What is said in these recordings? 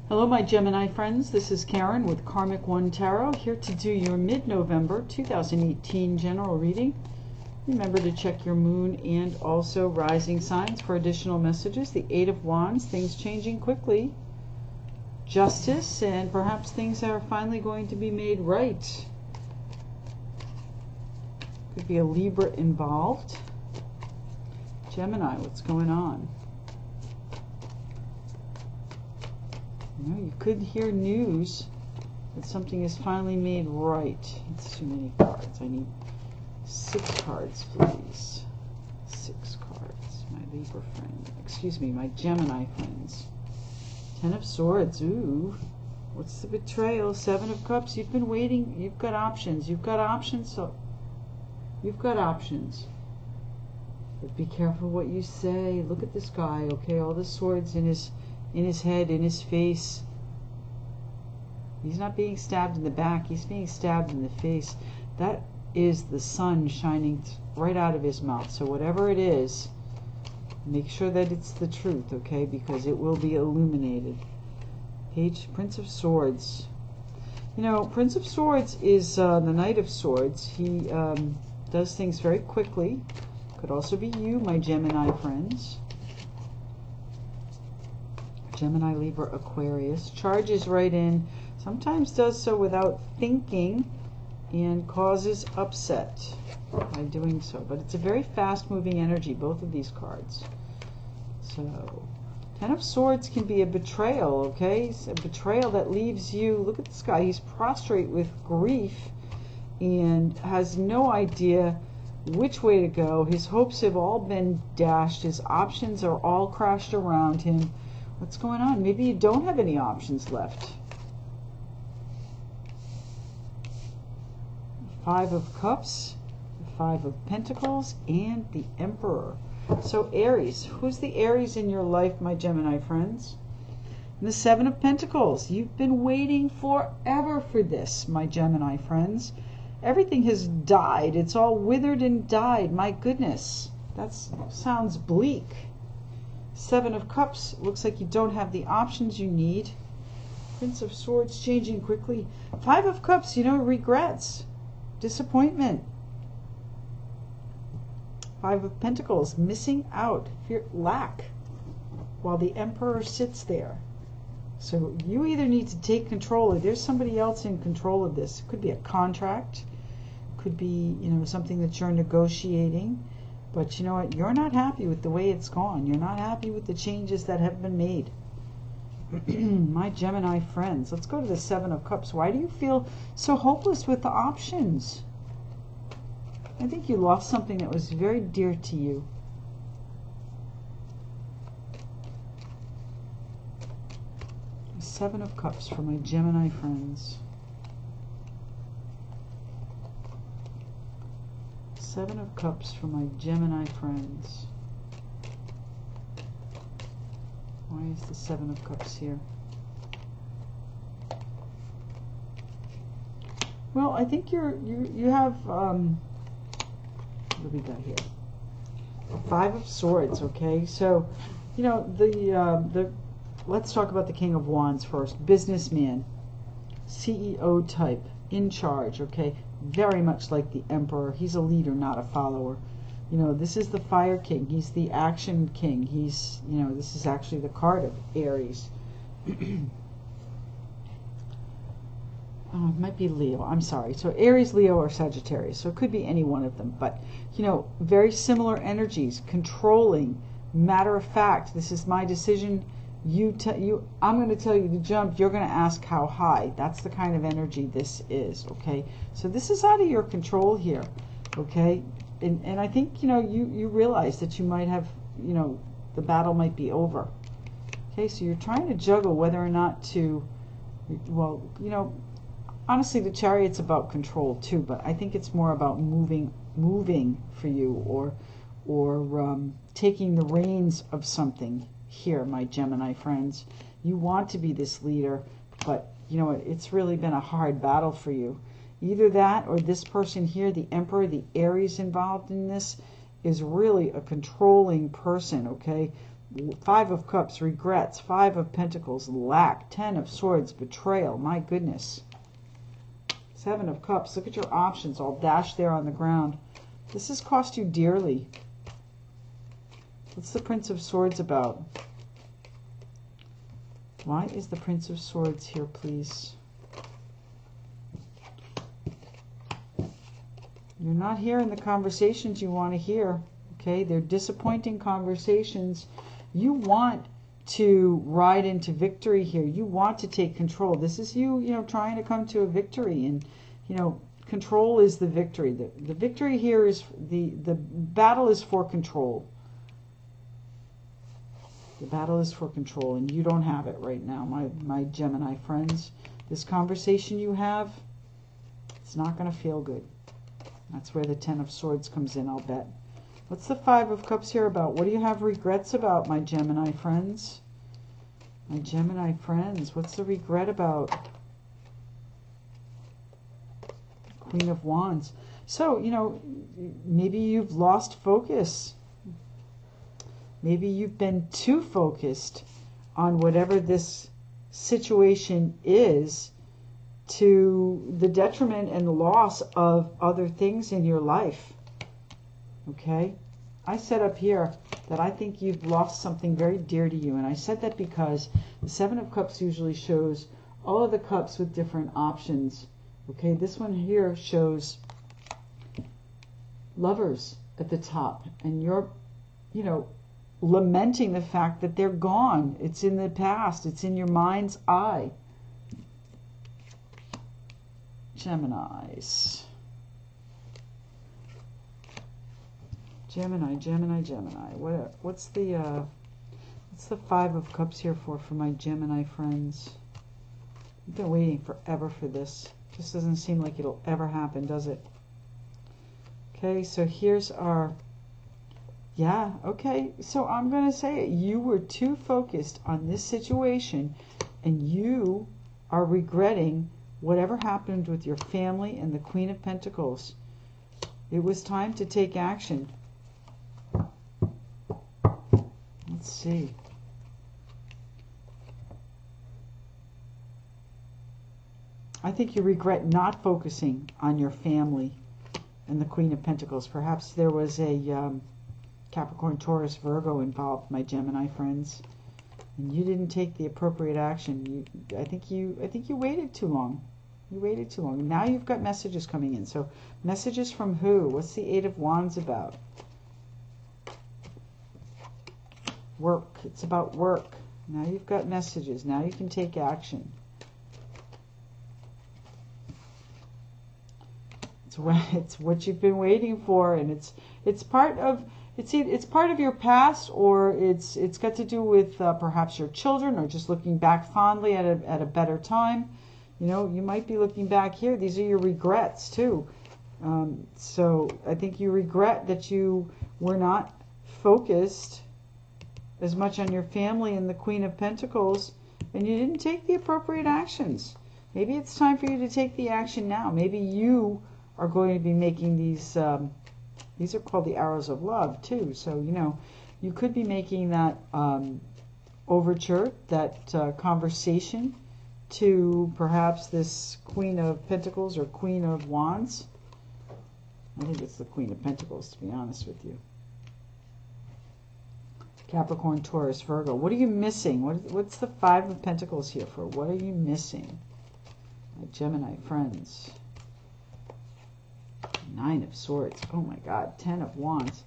Hello my Gemini friends, this is Karen with Karmic One Tarot, here to do your mid-November 2018 general reading. Remember to check your moon and also rising signs for additional messages. The Eight of Wands, things changing quickly. Justice, and perhaps things are finally going to be made right. Could be a Libra involved. Gemini, what's going on? You could hear news that something is finally made right. It's too many cards. I need 6 cards, please. 6 cards. My Libra friend. Excuse me, my Gemini friends. 10 of Swords. Ooh. What's the betrayal? 7 of Cups. You've been waiting. You've got options. You've got options. So you've got options. But be careful what you say. Look at this guy, okay? All the swords in his head, in his face. He's not being stabbed in the back, he's being stabbed in the face. That is the sun shining right out of his mouth. So whatever it is, make sure that it's the truth, okay? Because it will be illuminated. Prince of Swords. You know, Prince of Swords is the Knight of Swords. He does things very quickly. Could also be you, my Gemini friends. Gemini, Libra, Aquarius. Charges right in. Sometimes does so without thinking and causes upset by doing so. But it's a very fast-moving energy, both of these cards. So, 10 of Swords can be a betrayal, okay? It's a betrayal that leaves you... Look at this guy. He's prostrate with grief and has no idea which way to go. His hopes have all been dashed. His options are all crashed around him. What's going on? Maybe you don't have any options left. 5 of Cups, 5 of Pentacles, and the Emperor. So Aries, who's the Aries in your life, my Gemini friends? And the 7 of Pentacles. You've been waiting forever for this, my Gemini friends. Everything has died. It's all withered and died. My goodness, that sounds bleak. 7 of Cups, looks like you don't have the options you need. Prince of Swords changing quickly. 5 of Cups, you know, regrets, disappointment. 5 of Pentacles, missing out, fear, lack, while the Emperor sits there. So you either need to take control, or there's somebody else in control of this. It could be a contract, could be, you know, something that you're negotiating. But you know what? You're not happy with the way it's gone. You're not happy with the changes that have been made. My Gemini friends, let's go to the 7 of Cups. Why do you feel so hopeless with the options? I think you lost something that was very dear to you. The 7 of Cups for my Gemini friends. 7 of Cups for my Gemini friends. Why is the 7 of Cups here? Well, I think you have what do we got here? 5 of Swords. Okay, so you know the let's talk about the King of Wands first. Businessman, CEO type, in charge. Okay. Very much like the Emperor. He's a leader, not a follower. You know, this is the Fire King. He's the Action King. He's, you know, this is actually the card of Aries. It might be Leo. I'm sorry. So Aries, Leo, or Sagittarius. So it could be any one of them. But, you know, very similar energies. Controlling, matter of fact. This is my decision. I'm going to tell you to jump. You're going to ask how high. That's the kind of energy this is. Okay, so this is out of your control here. Okay, and I think, you know, you realize that you might have, you know, the battle might be over. Okay, so you're trying to juggle whether or not to, well, you know, honestly, the Chariot's about control too, but I think it's more about moving for you, or taking the reins of something. Here, my Gemini friends, you want to be this leader, but you know what, it's really been a hard battle for you. Either that, or this person here, the Emperor, the Aries involved in this, is really a controlling person. Okay, Five of Cups, regrets. Five of Pentacles, lack. Ten of Swords, betrayal. My goodness. Seven of Cups, look at your options all dashed there on the ground. This has cost you dearly. What's the Prince of Swords about? Why is the Prince of Swords here, please? You're not hearing the conversations you want to hear. Okay, they're disappointing conversations. You want to ride into victory here. You want to take control. This is you, trying to come to a victory. And, control is the victory. The victory here is, the battle is for control. The battle is for control, and you don't have it right now, my Gemini friends. This conversation you have, it's not going to feel good. That's where the Ten of Swords comes in, I'll bet. What's the Five of Cups here about? What do you have regrets about, my Gemini friends? My Gemini friends, what's the regret about? Queen of Wands. So, maybe you've lost focus. Maybe you've been too focused on whatever this situation is, to the detriment and the loss of other things in your life. Okay? I said up here that I think you've lost something very dear to you. And I said that because the Seven of Cups usually shows all of the cups with different options. Okay? This one here shows lovers at the top. And you're, lamenting the fact that they're gone. It's in the past. It's in your mind's eye. Geminis. Gemini. What's the Five of Cups here for my Gemini friends? I've been waiting forever for this. Just doesn't seem like it'll ever happen, does it? Okay, so here's our... Yeah, okay, so I'm going to say it. You were too focused on this situation, and you are regretting whatever happened with your family and the Queen of Pentacles. It was time to take action. Let's see. I think you regret not focusing on your family and the Queen of Pentacles. Perhaps there was a... Capricorn, Taurus, Virgo involved, my Gemini friends, and you didn't take the appropriate action. I think you waited too long. You waited too long. And now you've got messages coming in. So messages from who? What's the Eight of Wands about? Work. It's about work. Now you've got messages. Now you can take action. It's what you've been waiting for, and it's part of. It's part of your past, or it's got to do with perhaps your children, or just looking back fondly at a better time. You might be looking back here. These are your regrets too. So I think you regret that you were not focused as much on your family and the Queen of Pentacles, and you didn't take the appropriate actions. Maybe it's time for you to take the action now. Maybe you are going to be making these... These are called the arrows of love, too. So, you could be making that overture, that conversation to perhaps this Queen of Pentacles or Queen of Wands. I think it's the Queen of Pentacles, to be honest with you. Capricorn, Taurus, Virgo. What are you missing? What's the Five of Pentacles here for? What are you missing? My Gemini friends. Nine of Swords. Oh my God. Ten of Wands.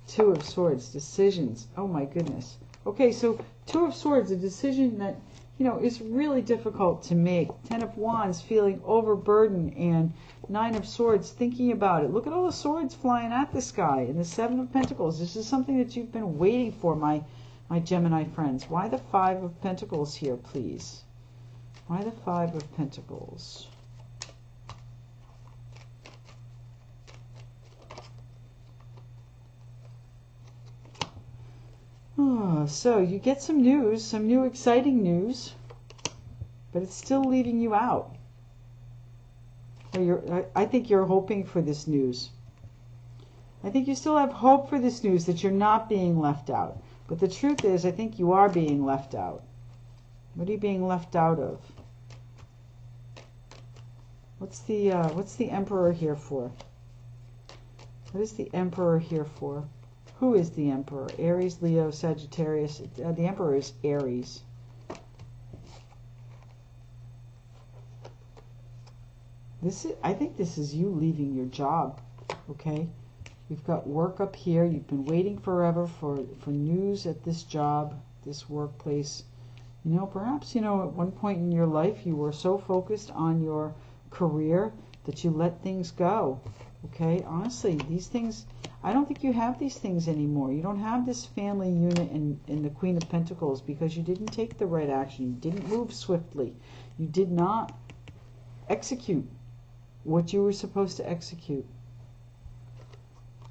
Two of Swords. Decisions. Oh my goodness. Okay, so Two of Swords, a decision that, is really difficult to make. Ten of Wands, feeling overburdened, and Nine of Swords, thinking about it. Look at all the swords flying at this guy. And the Seven of Pentacles. This is something that you've been waiting for, my Gemini friends. Why the Five of Pentacles here, please? Why the Five of Pentacles? Oh, so you get some news, some new exciting news, but it's still leaving you out. I think you're hoping for this news. I think you still have hope for this news, that you're not being left out. But the truth is, I think you are being left out. What are you being left out of? What's the Emperor here for? What is the Emperor here for? Who is the Emperor? Aries, Leo, Sagittarius. The Emperor is Aries. I think this is you leaving your job, okay? You've got work up here. You've been waiting forever for news at this job, this workplace. You know, perhaps, you know, at one point in your life you were so focused on your career that you let things go, okay? Honestly, these things, I don't think you have these things anymore. You don't have this family unit in the Queen of Pentacles because you didn't take the right action. You didn't move swiftly. You did not execute what you were supposed to execute.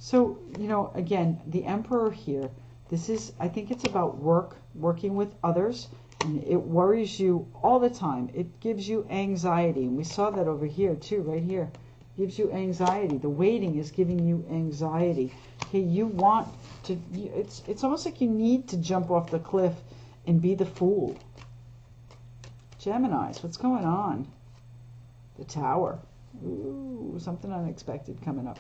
So, you know, again, the Emperor here, this is, I think it's about working with others, and it worries you all the time. It gives you anxiety, and we saw that over here too, right here. It gives you anxiety. The waiting is giving you anxiety. Okay, you want to, it's almost like you need to jump off the cliff and be the fool. Geminis, what's going on? The Tower. Ooh, something unexpected coming up.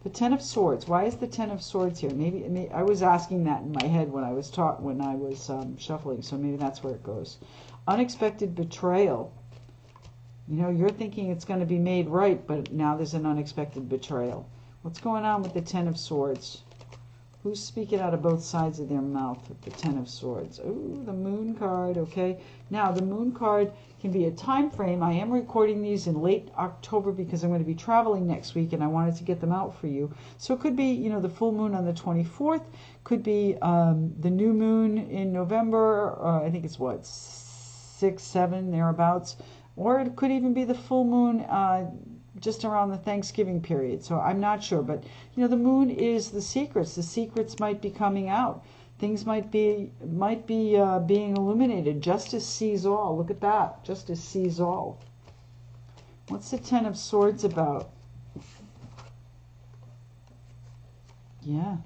The Ten of Swords. Why is the Ten of Swords here? Maybe I was asking that in my head when I was shuffling, so maybe that's where it goes. Unexpected betrayal. You know, you're thinking it's going to be made right, but now there's an unexpected betrayal. What's going on with the Ten of Swords? Who's speaking out of both sides of their mouth with the Ten of Swords? Ooh, the Moon card, okay. Now, the Moon card can be a time frame. I am recording these in late October because I'm going to be traveling next week and I wanted to get them out for you. So it could be, you know, the full moon on the 24th. Could be the new moon in November. I think it's what, 6, 7, thereabouts. Or it could even be the full moon just around the Thanksgiving period. So I'm not sure, but you know, the moon is the secrets. The secrets might be coming out. Things might be being illuminated. Justice sees all. Look at that. Justice sees all. What's the Ten of Swords about? Yeah.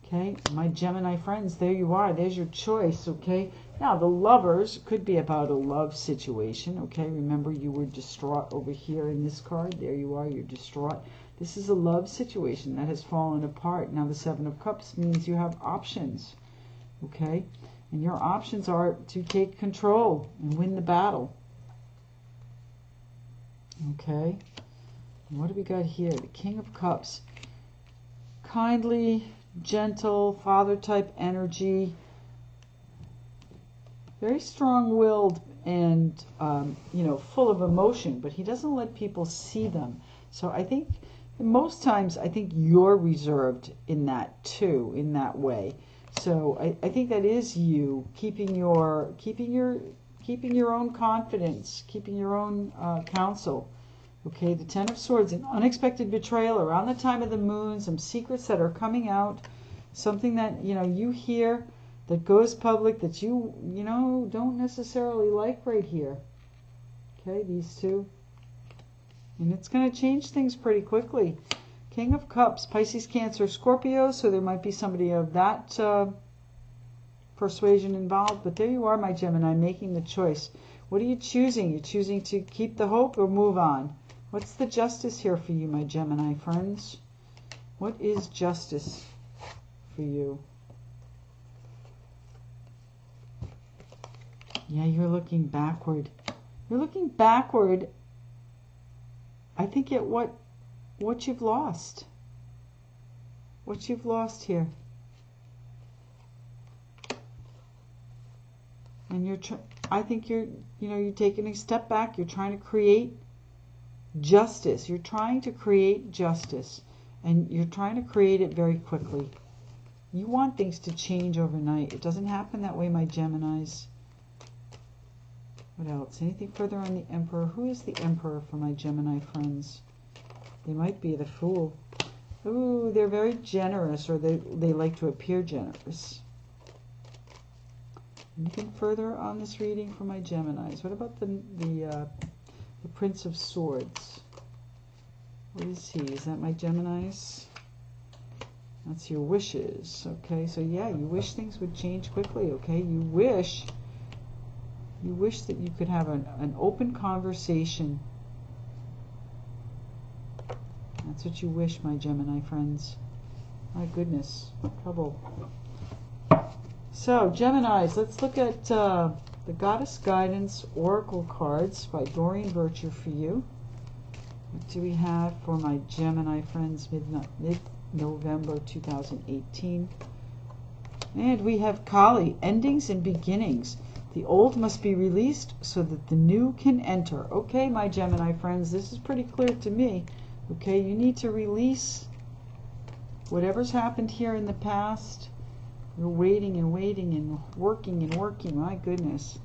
Okay, my Gemini friends, there you are. There's your choice, okay? Now, the Lovers could be about a love situation, okay? Remember, you were distraught over here in this card. There you are, you're distraught. This is a love situation that has fallen apart. Now, the Seven of Cups means you have options, okay? And your options are to take control and win the battle, okay? And what do we got here? The King of Cups. Kindly, gentle, father-type energy. Very strong-willed and, you know, full of emotion, but he doesn't let people see them. So I think most times, I think you're reserved in that too, in that way. So I think that is you keeping your own confidence, keeping your own counsel. Okay, the Ten of Swords, an unexpected betrayal around the time of the moon, some secrets that are coming out, something that, you know, you hear that goes public that you know, don't necessarily like right here. Okay, these two. And it's going to change things pretty quickly. King of Cups, Pisces, Cancer, Scorpio, so there might be somebody of that persuasion involved. But there you are, my Gemini, making the choice. What are you choosing? You're choosing to keep the hope or move on? What's the justice here for you, my Gemini friends? What is justice for you? Yeah, you're looking backward. You're looking backward, I think, at what you've lost. What you've lost here. And I think you're taking a step back. You're trying to create justice. You're trying to create justice. And you're trying to create it very quickly. You want things to change overnight. It doesn't happen that way, my Geminis. What else? Anything further on the Emperor? Who is the Emperor for my Gemini friends? They might be the Fool. Ooh, they're very generous, or they like to appear generous. Anything further on this reading for my Geminis? What about the Prince of Swords? What is he? Is that my Geminis? That's your wishes. Okay, so yeah, you wish things would change quickly. Okay, you wish that you could have an open conversation. That's what you wish, my Gemini friends. My goodness, trouble. So, Geminis, let's look at the Goddess Guidance Oracle cards by Doreen Virtue for you. What do we have for my Gemini friends mid-November 2018? And we have Kali, endings and beginnings. The old must be released so that the new can enter. Okay, my Gemini friends, this is pretty clear to me. Okay, you need to release whatever's happened here in the past. You're waiting and waiting and working. My goodness.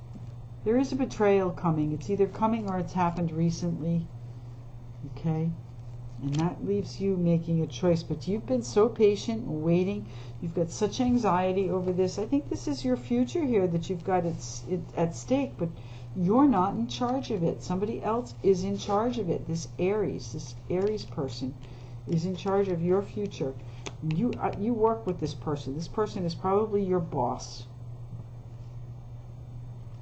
There is a betrayal coming. It's either coming or it's happened recently. Okay? And that leaves you making a choice. But you've been so patient and waiting. You've got such anxiety over this. I think this is your future here that you've got at stake. But you're not in charge of it. Somebody else is in charge of it. This Aries person is in charge of your future. You work with this person. This person is probably your boss.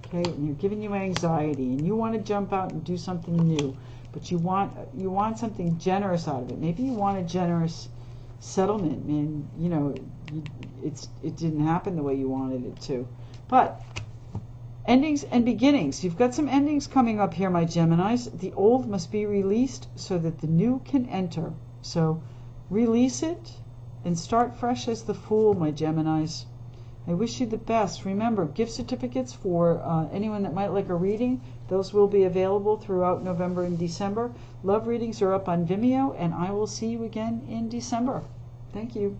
Okay, and they're giving you anxiety, and you want to jump out and do something new, but you want something generous out of it. Maybe you want a generous settlement, and you know it didn't happen the way you wanted it to. But endings and beginnings. You've got some endings coming up here, my Geminis. The old must be released so that the new can enter. So release it and start fresh as the Fool, my Geminis. I wish you the best. Remember, gift certificates for anyone that might like a reading. Those will be available throughout November and December. Love readings are up on Vimeo, and I will see you again in December. Thank you.